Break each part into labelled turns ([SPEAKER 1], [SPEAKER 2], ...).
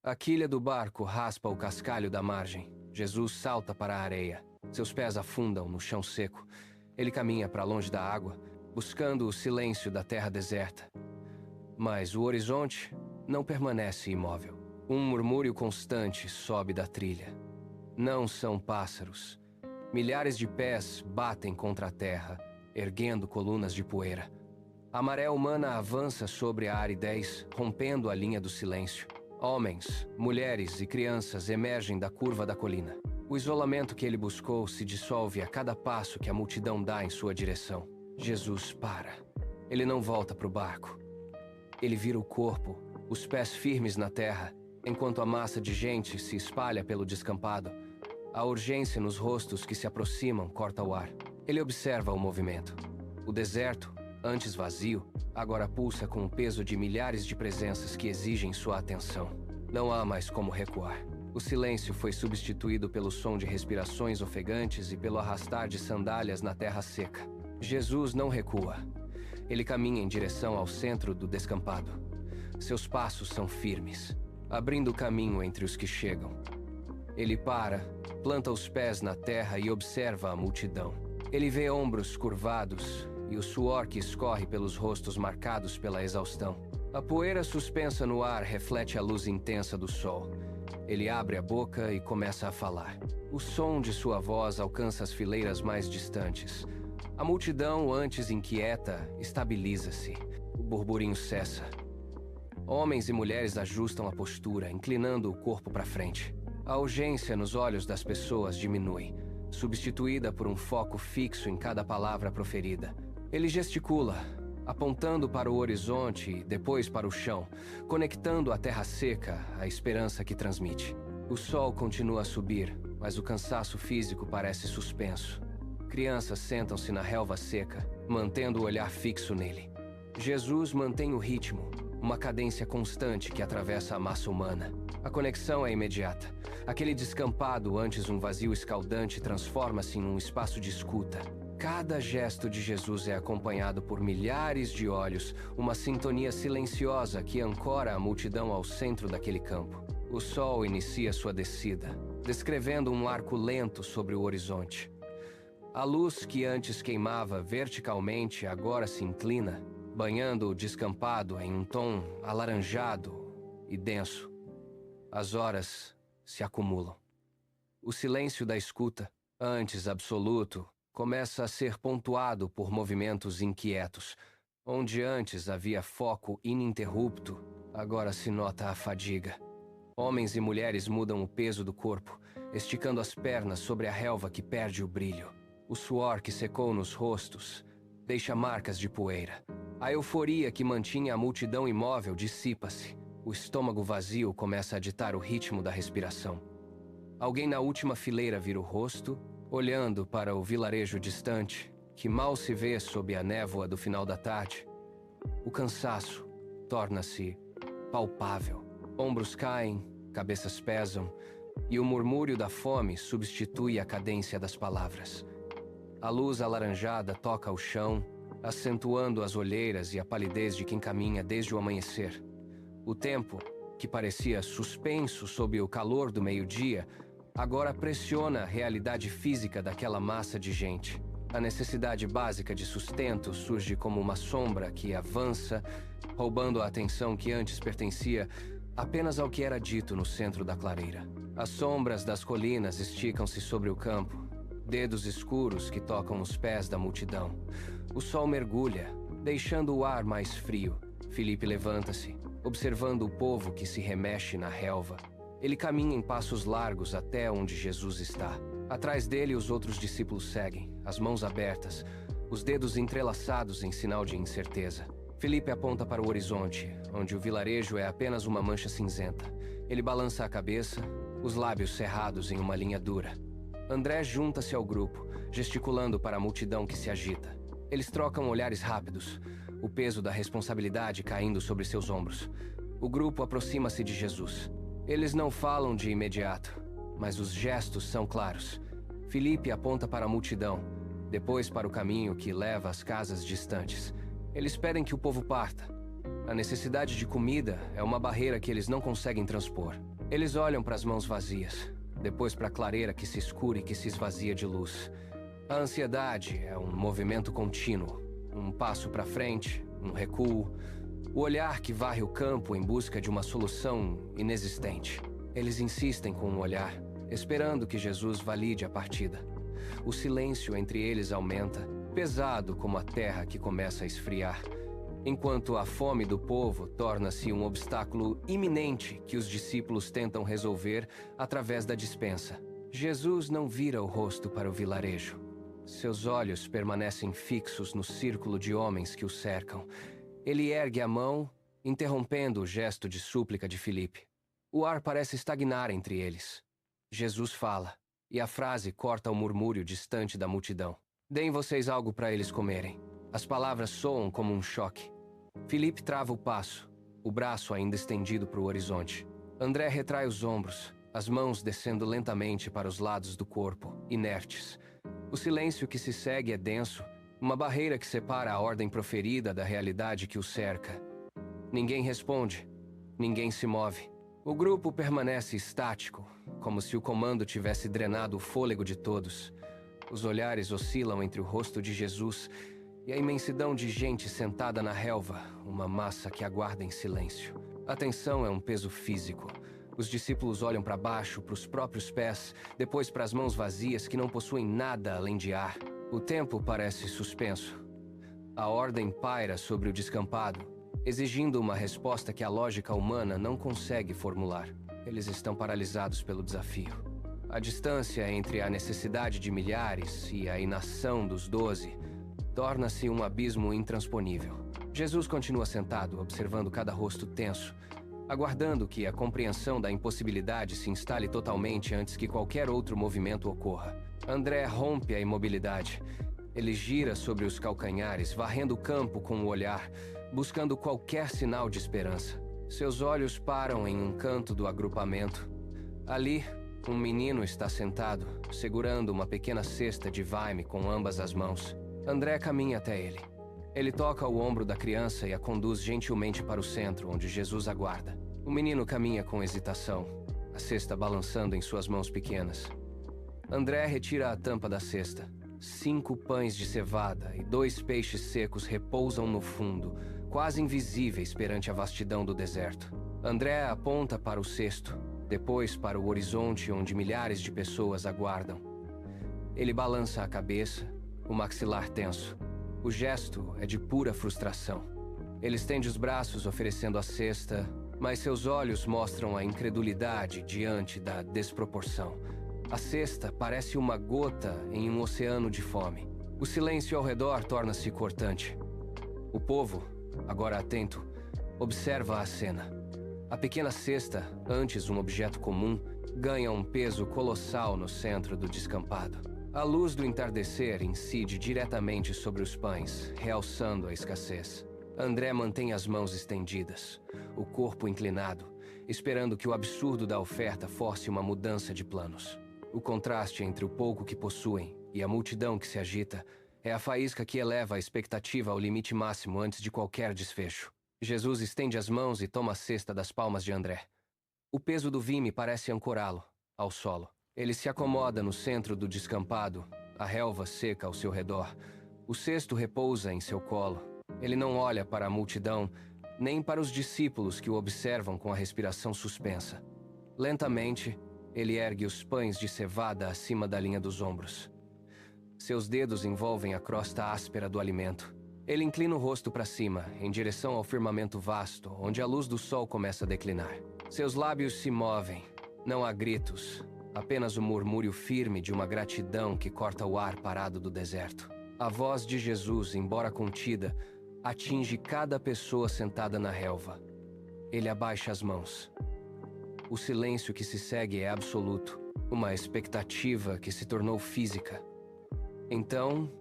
[SPEAKER 1] A quilha do barco raspa o cascalho da margem. Jesus salta para a areia. Seus pés afundam no chão seco. Ele caminha para longe da água, buscando o silêncio da terra deserta. Mas o horizonte não permanece imóvel. Um murmúrio constante sobe da trilha. Não são pássaros. Milhares de pés batem contra a terra, erguendo colunas de poeira. A maré humana avança sobre a aridez, rompendo a linha do silêncio. Homens, mulheres e crianças emergem da curva da colina. O isolamento que ele buscou se dissolve a cada passo que a multidão dá em sua direção. Jesus para. Ele não volta para o barco. Ele vira o corpo, os pés firmes na terra, enquanto a massa de gente se espalha pelo descampado. A urgência nos rostos que se aproximam corta o ar. Ele observa o movimento. O deserto, antes vazio, agora pulsa com o peso de milhares de presenças que exigem sua atenção. Não há mais como recuar. O silêncio foi substituído pelo som de respirações ofegantes e pelo arrastar de sandálias na terra seca. Jesus não recua. Ele caminha em direção ao centro do descampado. Seus passos são firmes, abrindo caminho entre os que chegam. Ele para, planta os pés na terra e observa a multidão. Ele vê ombros curvados e o suor que escorre pelos rostos marcados pela exaustão. A poeira suspensa no ar reflete a luz intensa do sol. Ele abre a boca e começa a falar. O som de sua voz alcança as fileiras mais distantes. A multidão, antes inquieta, estabiliza-se. O burburinho cessa. Homens e mulheres ajustam a postura, inclinando o corpo para frente. A urgência nos olhos das pessoas diminui, substituída por um foco fixo em cada palavra proferida. Ele gesticula, apontando para o horizonte e depois para o chão, conectando a terra seca à esperança que transmite. O sol continua a subir, mas o cansaço físico parece suspenso. Crianças sentam-se na relva seca, mantendo o olhar fixo nele. Jesus mantém o ritmo, uma cadência constante que atravessa a massa humana. A conexão é imediata. Aquele descampado, antes um vazio escaldante, transforma-se em um espaço de escuta. Cada gesto de Jesus é acompanhado por milhares de olhos, uma sintonia silenciosa que ancora a multidão ao centro daquele campo. O sol inicia sua descida, descrevendo um arco lento sobre o horizonte. A luz que antes queimava verticalmente agora se inclina, banhando o descampado em um tom alaranjado e denso. As horas se acumulam. O silêncio da escuta, antes absoluto, começa a ser pontuado por movimentos inquietos. Onde antes havia foco ininterrupto, agora se nota a fadiga. Homens e mulheres mudam o peso do corpo, esticando as pernas sobre a relva que perde o brilho. O suor que secou nos rostos deixa marcas de poeira. A euforia que mantinha a multidão imóvel dissipa-se. O estômago vazio começa a ditar o ritmo da respiração. Alguém na última fileira vira o rosto, olhando para o vilarejo distante, que mal se vê sob a névoa do final da tarde. O cansaço torna-se palpável. Ombros caem, cabeças pesam, e o murmúrio da fome substitui a cadência das palavras. A luz alaranjada toca o chão, acentuando as olheiras e a palidez de quem caminha desde o amanhecer. O tempo, que parecia suspenso sob o calor do meio-dia, agora pressiona a realidade física daquela massa de gente. A necessidade básica de sustento surge como uma sombra que avança, roubando a atenção que antes pertencia apenas ao que era dito no centro da clareira. As sombras das colinas esticam-se sobre o campo, dedos escuros que tocam os pés da multidão. O sol mergulha, deixando o ar mais frio. Filipe levanta-se, observando o povo que se remexe na relva. Ele caminha em passos largos até onde Jesus está. Atrás dele, os outros discípulos seguem, as mãos abertas, os dedos entrelaçados em sinal de incerteza. Filipe aponta para o horizonte, onde o vilarejo é apenas uma mancha cinzenta. Ele balança a cabeça, os lábios cerrados em uma linha dura. André junta-se ao grupo, gesticulando para a multidão que se agita. Eles trocam olhares rápidos, o peso da responsabilidade caindo sobre seus ombros. O grupo aproxima-se de Jesus. Eles não falam de imediato, mas os gestos são claros. Filipe aponta para a multidão, depois para o caminho que leva às casas distantes. Eles pedem que o povo parta. A necessidade de comida é uma barreira que eles não conseguem transpor. Eles olham para as mãos vazias, depois para a clareira que se escura e que se esvazia de luz. A ansiedade é um movimento contínuo, um passo para frente, um recuo, o olhar que varre o campo em busca de uma solução inexistente. Eles insistem com o olhar, esperando que Jesus valide a partida. O silêncio entre eles aumenta, pesado como a terra que começa a esfriar, enquanto a fome do povo torna-se um obstáculo iminente que os discípulos tentam resolver através da despensa. Jesus não vira o rosto para o vilarejo. Seus olhos permanecem fixos no círculo de homens que o cercam. Ele ergue a mão, interrompendo o gesto de súplica de Filipe. O ar parece estagnar entre eles. Jesus fala, e a frase corta o murmúrio distante da multidão. Deem vocês algo para eles comerem. As palavras soam como um choque. Filipe trava o passo, o braço ainda estendido para o horizonte. André retrai os ombros, as mãos descendo lentamente para os lados do corpo, inertes. O silêncio que se segue é denso, uma barreira que separa a ordem proferida da realidade que o cerca. Ninguém responde, ninguém se move. O grupo permanece estático, como se o comando tivesse drenado o fôlego de todos. Os olhares oscilam entre o rosto de Jesus e a imensidão de gente sentada na relva, uma massa que aguarda em silêncio. A tensão é um peso físico. Os discípulos olham para baixo, para os próprios pés, depois para as mãos vazias que não possuem nada além de ar. O tempo parece suspenso. A ordem paira sobre o descampado, exigindo uma resposta que a lógica humana não consegue formular. Eles estão paralisados pelo desafio. A distância entre a necessidade de milhares e a inação dos 12 torna-se um abismo intransponível. Jesus continua sentado, observando cada rosto tenso, aguardando que a compreensão da impossibilidade se instale totalmente antes que qualquer outro movimento ocorra. André rompe a imobilidade. Ele gira sobre os calcanhares, varrendo o campo com o olhar, buscando qualquer sinal de esperança. Seus olhos param em um canto do agrupamento. Ali, um menino está sentado, segurando uma pequena cesta de vaime com ambas as mãos. André caminha até ele. Ele toca o ombro da criança e a conduz gentilmente para o centro, onde Jesus aguarda. O menino caminha com hesitação, a cesta balançando em suas mãos pequenas. André retira a tampa da cesta. 5 pães de cevada e 2 peixes secos repousam no fundo, quase invisíveis perante a vastidão do deserto. André aponta para o cesto, depois para o horizonte onde milhares de pessoas aguardam. Ele balança a cabeça, o maxilar tenso. O gesto é de pura frustração. Ele estende os braços oferecendo a cesta, mas seus olhos mostram a incredulidade diante da desproporção. A cesta parece uma gota em um oceano de fome. O silêncio ao redor torna-se cortante. O povo, agora atento, observa a cena. A pequena cesta, antes um objeto comum, ganha um peso colossal no centro do descampado. A luz do entardecer incide diretamente sobre os pães, realçando a escassez. André mantém as mãos estendidas, o corpo inclinado, esperando que o absurdo da oferta force uma mudança de planos. O contraste entre o pouco que possuem e a multidão que se agita é a faísca que eleva a expectativa ao limite máximo antes de qualquer desfecho. Jesus estende as mãos e toma a cesta das palmas de André. O peso do vime parece ancorá-lo ao solo. Ele se acomoda no centro do descampado, a relva seca ao seu redor. O cesto repousa em seu colo. Ele não olha para a multidão, nem para os discípulos que o observam com a respiração suspensa. Lentamente, ele ergue os pães de cevada acima da linha dos ombros. Seus dedos envolvem a crosta áspera do alimento. Ele inclina o rosto para cima, em direção ao firmamento vasto, onde a luz do sol começa a declinar. Seus lábios se movem. Não há gritos, apenas o murmúrio firme de uma gratidão que corta o ar parado do deserto. A voz de Jesus, embora contida, atinge cada pessoa sentada na relva. Ele abaixa as mãos. O silêncio que se segue é absoluto, uma expectativa que se tornou física. Então,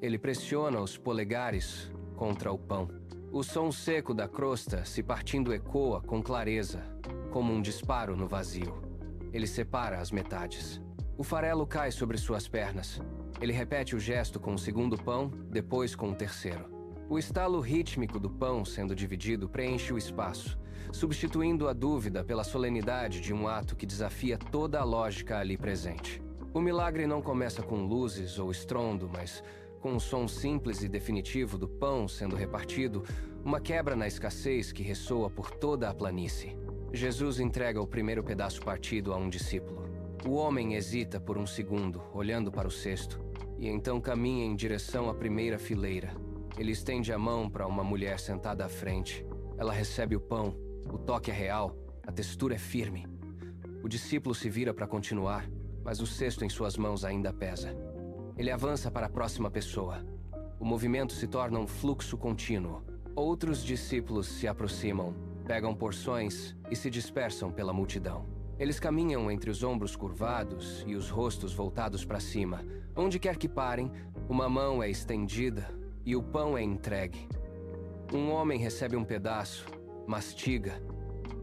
[SPEAKER 1] ele pressiona os polegares contra o pão. O som seco da crosta se partindo ecoa com clareza, como um disparo no vazio. Ele separa as metades. O farelo cai sobre suas pernas. Ele repete o gesto com o segundo pão, depois com o terceiro. O estalo rítmico do pão sendo dividido preenche o espaço, substituindo a dúvida pela solenidade de um ato que desafia toda a lógica ali presente. O milagre não começa com luzes ou estrondo, mas com um som simples e definitivo do pão sendo repartido, uma quebra na escassez que ressoa por toda a planície. Jesus entrega o primeiro pedaço partido a um discípulo. O homem hesita por um segundo, olhando para o cesto, e então caminha em direção à primeira fileira. Ele estende a mão para uma mulher sentada à frente. Ela recebe o pão, o toque é real, a textura é firme. O discípulo se vira para continuar, mas o cesto em suas mãos ainda pesa. Ele avança para a próxima pessoa. O movimento se torna um fluxo contínuo. Outros discípulos se aproximam, pegam porções e se dispersam pela multidão. Eles caminham entre os ombros curvados e os rostos voltados para cima. Onde quer que parem, uma mão é estendida e o pão é entregue. Um homem recebe um pedaço, mastiga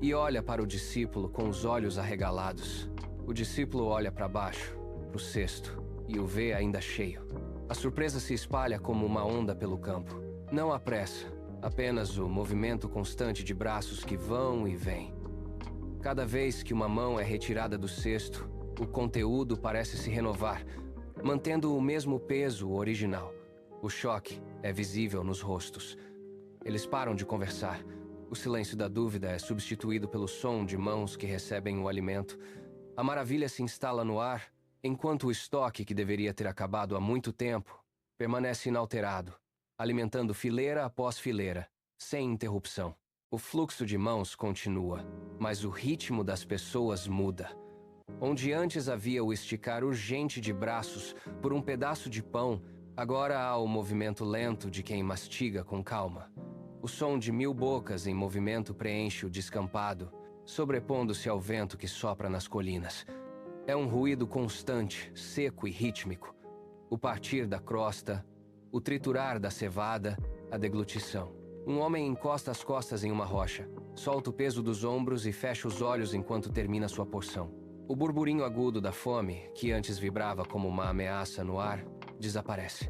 [SPEAKER 1] e olha para o discípulo com os olhos arregalados. O discípulo olha para baixo, para o cesto, e o vê ainda cheio. A surpresa se espalha como uma onda pelo campo. Não há pressa, apenas o movimento constante de braços que vão e vêm. Cada vez que uma mão é retirada do cesto, o conteúdo parece se renovar, mantendo o mesmo peso original. O choque é visível nos rostos. Eles param de conversar. O silêncio da dúvida é substituído pelo som de mãos que recebem o alimento. A maravilha se instala no ar, enquanto o estoque que deveria ter acabado há muito tempo permanece inalterado, alimentando fileira após fileira, sem interrupção. O fluxo de mãos continua, mas o ritmo das pessoas muda. Onde antes havia o esticar urgente de braços por um pedaço de pão, agora há o movimento lento de quem mastiga com calma. O som de 1000 bocas em movimento preenche o descampado, sobrepondo-se ao vento que sopra nas colinas. É um ruído constante, seco e rítmico. O partir da crosta, o triturar da cevada, a deglutição. Um homem encosta as costas em uma rocha, solta o peso dos ombros e fecha os olhos enquanto termina sua porção. O burburinho agudo da fome, que antes vibrava como uma ameaça no ar, desaparece.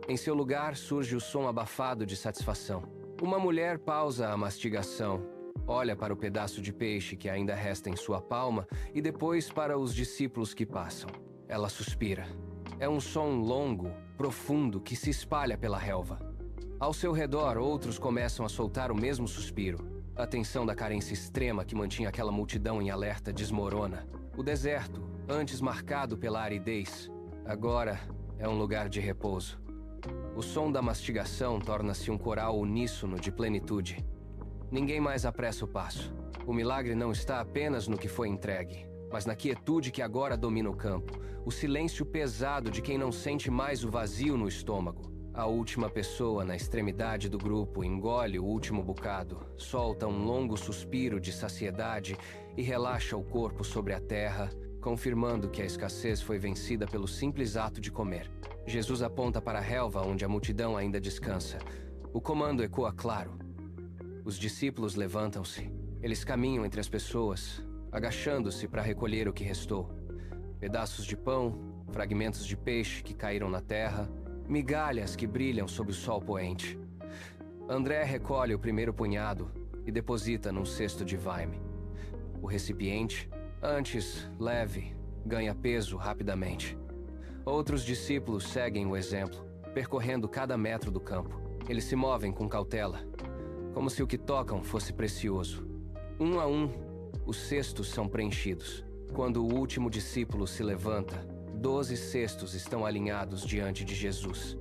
[SPEAKER 1] Em seu lugar surge o som abafado de satisfação. Uma mulher pausa a mastigação, olha para o pedaço de peixe que ainda resta em sua palma e depois para os discípulos que passam. Ela suspira. É um som longo, profundo, que se espalha pela relva. Ao seu redor, outros começam a soltar o mesmo suspiro. A tensão da carência extrema que mantinha aquela multidão em alerta desmorona. O deserto, antes marcado pela aridez, agora é um lugar de repouso. O som da mastigação torna-se um coral uníssono de plenitude. Ninguém mais apressa o passo. O milagre não está apenas no que foi entregue, mas na quietude que agora domina o campo, o silêncio pesado de quem não sente mais o vazio no estômago. A última pessoa na extremidade do grupo engole o último bocado, solta um longo suspiro de saciedade e relaxa o corpo sobre a terra, confirmando que a escassez foi vencida pelo simples ato de comer. Jesus aponta para a relva onde a multidão ainda descansa. O comando ecoa claro. Os discípulos levantam-se. Eles caminham entre as pessoas, agachando-se para recolher o que restou. Pedaços de pão, fragmentos de peixe que caíram na terra, migalhas que brilham sob o sol poente. André recolhe o primeiro punhado e deposita num cesto de vaime. O recipiente, antes leve, ganha peso rapidamente. Outros discípulos seguem o exemplo, percorrendo cada metro do campo. Eles se movem com cautela, como se o que tocam fosse precioso. Um a um, os cestos são preenchidos. Quando o último discípulo se levanta, 12 cestos estão alinhados diante de Jesus.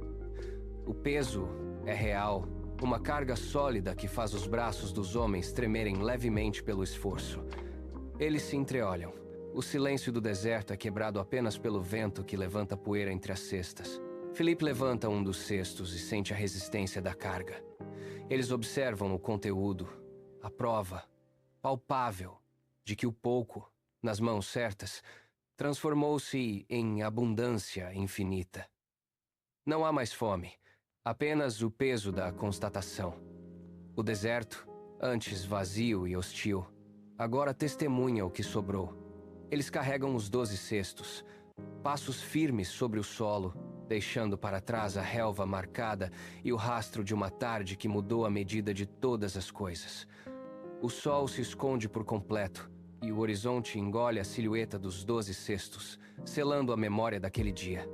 [SPEAKER 1] O peso é real, uma carga sólida que faz os braços dos homens tremerem levemente pelo esforço. Eles se entreolham. O silêncio do deserto é quebrado apenas pelo vento que levanta poeira entre as cestas. Felipe levanta um dos cestos e sente a resistência da carga. Eles observam o conteúdo, a prova, palpável, de que o pouco, nas mãos certas, transformou-se em abundância infinita. Não há mais fome, apenas o peso da constatação. O deserto, antes vazio e hostil, agora testemunha o que sobrou. Eles carregam os 12 cestos, passos firmes sobre o solo, deixando para trás a relva marcada e o rastro de uma tarde que mudou a medida de todas as coisas. O sol se esconde por completo, e o horizonte engole a silhueta dos 12 cestos, selando a memória daquele dia.